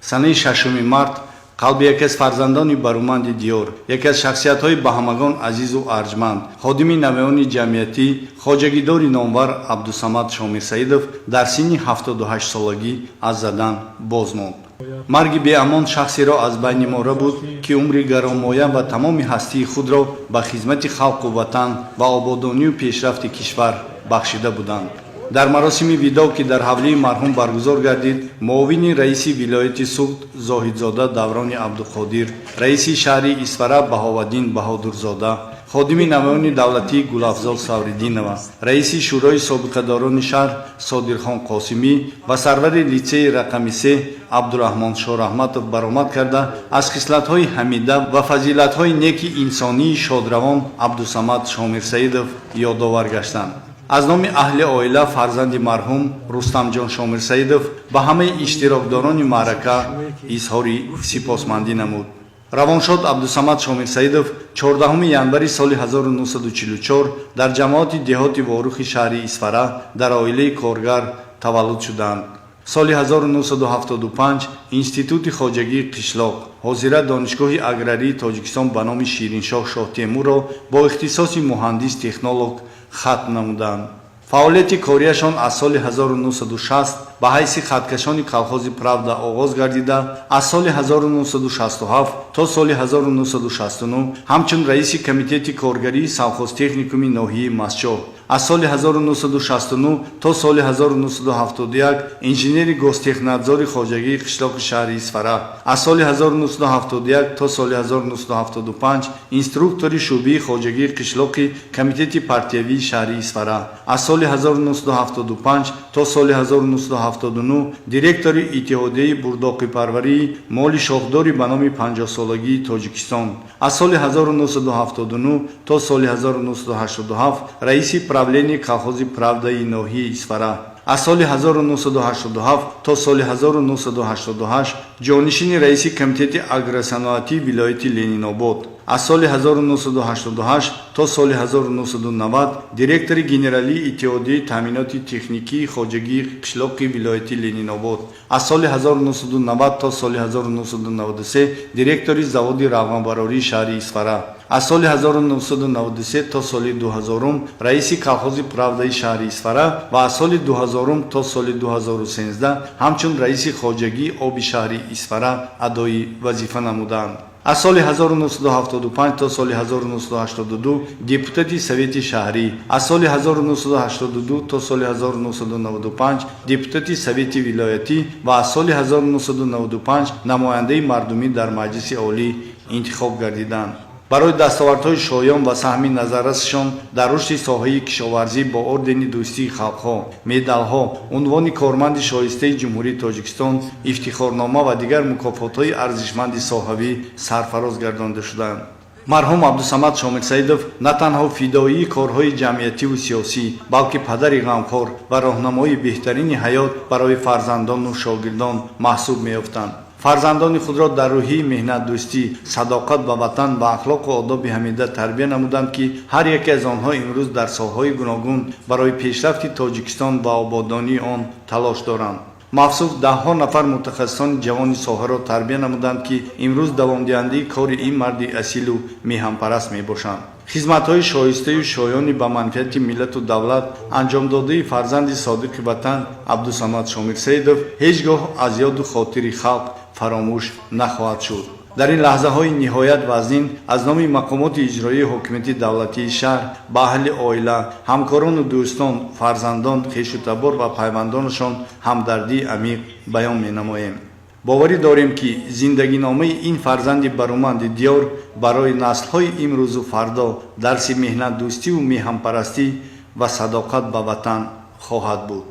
Санаи 6 март қалби яке аз фарзандони баруманди диёр, яке аз шахсиятҳои баҳамагон азизу арҷманд, ходими навеёни ҷамъиятӣ, хоҷагидори номвар Абдусамад Шомирсаидов дар синни 78 солагӣ аз задан боз монд. марги беамон шахсеро аз байни мо рабуд, ки умри гаронмоя ва тамоми ҳастии худро ба хизмати халқу ватан ва ободонию пешрафти кишвар бахшида буданд. дар маросими видо, ки дар ҳавлии марҳум баргузор гардид, муовини раиси вилояти Суғд Зоҳидзода Даврони Абдуқодир, раиси шаҳри Исфара Баҳоваддин Баҳодурзода, ходими навоёни давлатӣ Гулафзол Савриддинова, раиси шӯрои собиқадорони шаҳр Содирхон Қосимӣ ва сарвари литсеи рақами 3 Абдураҳмон Шораҳматов баромад карда, аз хислатҳои ҳамида ва фазилатҳои неки инсонии шодравон Абдусамад Шомирсаидов ёдовар гаштанд. аз номи аҳли оила фарзанди марҳум Рустамҷон Шомирсаидов ба ҳамаи иштирокдорони маърака изҳори сипосмандӣ намуд. равоншод Абдусамад Шомирсаидов 14 январи соли 1944 дар ҷамоати деҳоти Ворухи шаҳри Исфара дар оилаи коргар таваллуд шуданд. соли 1975 институти хоҷагии қишлоқ, ҳозира донишгоҳи аграрии Тоҷикистон ба номи Шириншоҳ Шоҳтемурро бо ихтисоси муҳандис-технолог хатм намуданд. фаъолияти корияшон аз соли 1960 ба ҳайси хаткашони колхози Правда оғоз гардида, аз соли 1967 то соли 1969 ҳамчун раиси комитети коргарии совхозтехникуми ноҳияи Масчоҳ, аз соли 1969 то соли 1971 инженери гостехнадзори хоҷагии қишлоқи шаҳри Исфара, аз соли 1971 то соли 1975 инструктори шӯъбаи хоҷагии қишлоқи комитети партиявии шаҳри Исфара, аз соли 1975 то соли 1979 директори иттиҳодияи бурдоқипарварии моли шохдори ба номи 50-солагии Тоҷикистон, аз соли 1979 то соли 1987 раиси правлении колхози Правдаи ноҳияи Исфара, аз соли 1987 то соли 1988 ҷонишини раиси комитети агросаноатии вилояти Ленинобод, аз соли 1988 то соли 1990 директори генералии иттиҳодияи таъминоти техникии хоҷагии қишлоқи вилояти Ленинобод, аз соли 1990 то соли 1993 директори заводи равғанбарории шаҳри Исфара, аз соли 1993 то соли 2000 раиси колхози Правдаи шаҳри Исфара ва аз соли 2000 то соли 2013 ҳамчун раиси хоҷагии оби шаҳри Исфара адои вазифа намуданд. аз соли 1975 то соли 1982 депутати Совети шаҳрӣ, аз соли 1982 то соли 1995 депутати Совети вилоятӣ ва аз соли 1995 намояндаи мардумӣ дар Маҷлиси олӣ интихоб гардиданд. барои дастовардҳои шоён ва саҳми назаррасшон дар рушди соҳаи кишоварзӣ бо ордени дӯстии халқҳо, медалҳо, унвони корманди шоистаи ҷумҳурии Тоҷикистон, ифтихорнома ва дигар мукофотҳои арзишманди соҳавӣ сарфароз гардонда шуданд. марҳум Абдусамад Шомирсаидов на танҳо фидоии корҳои ҷамъиятиву сиёсӣ, балки падари ғамхор ва роҳнамои беҳтарини ҳаёт барои фарзандону шогирдон маҳсуб меёфтанд. фарзандони худро дар рӯҳии меҳнатдӯстӣ, садоқат ба ватан ва ахлоқу одоби ҳамида тарбия намуданд, ки ҳар яке аз онҳо имрӯз дар соҳаҳои гуногун барои пешрафти Тоҷикистон ва ободонии он талош доранд. мафсуф даҳҳо нафар мутахассисони ҷавони соҳаро тарбия намуданд, ки имрӯз давомдиҳандаи кори ин марди асилу меҳанпараст мебошанд. хизматҳои шоистаю шоёни ба манфиати миллату давлат анҷомдодаи фарзанди содиқи ватан Абдусамад Шомирсаидов ҳеҷ гоҳ аз ёду хотири халқ фаромӯш нахоҳад шуд. дар ин лаҳзаҳои ниҳоят вазнин аз номи мақомоти иҷроии ҳокимияти давлатии шаҳр ба аҳли оила, ҳамкорону дӯстон, фарзандон, хешутабор ва пайвандонашон ҳамдардии амиқ баён менамоем. боварӣ дорем, ки зиндагиномаи ин фарзанди баруманди диёр барои наслҳои имрӯзу фардо дарси меҳнатдӯстиву меҳанпарастӣ ва садоқат ба ватан хоҳад буд.